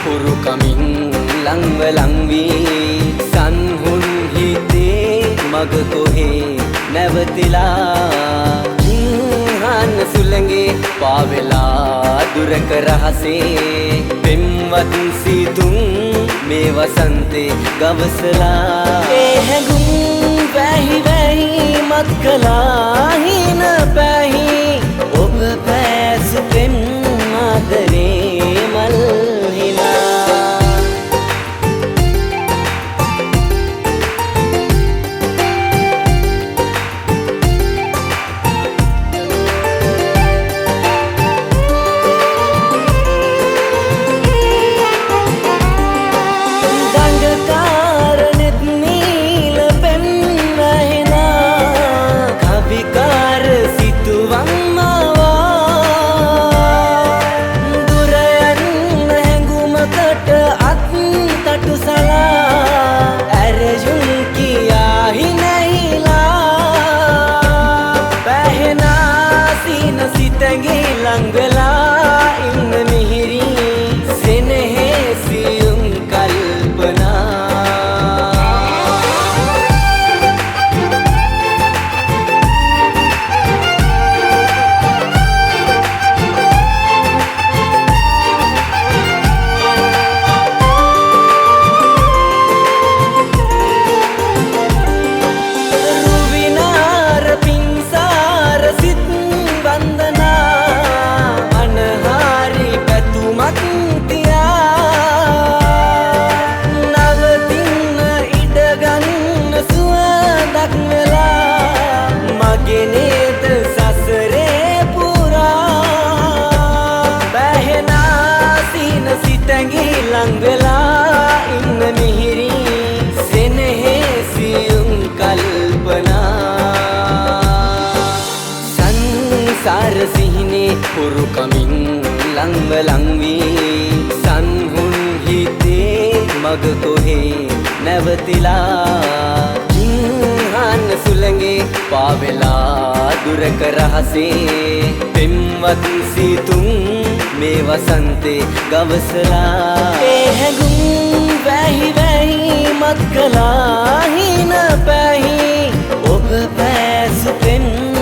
හුරු කමින් ලංව ලංවී සන්හුන් හිතේ මග කොහේ නැවතිලා හාන සුළඟේ පාවෙලා දුරක රහසේ පෙම්වත් සීතුන් මේ වසන්තේ ගවසලා ඒ හැඟුම් වැහි වැහි මත් කළා හින පැහි ඔබ පැසු පෙම් ආදරේ මල් හිනා ලංගලා ඉන්න මිහිරි සෙනෙහේ සියුම් කල්පනා රුවිනාර පින්සාර සිත් බන්ධනා ගෙනේද සසරේ පුරා බැහැනා සීන සිතැඟි ලංවෙලා ඉන්න මිහිරි සෙනෙහේ සියුම් කල්පනා සංසාර සිහිනේ හුරු කමින් ලංව ලංවී සන්හුන් හිතේ මග කොහේ නැවතිලා හාන සුළඟේ පාවෙලා දුරක රහසේ පෙම්වත් සීතුන් මේ වසන්තේ ගවසලා ඒ හැඟුම් වැහි වැහි මත් කළා හින පැහි ඔබ පැසු පෙම්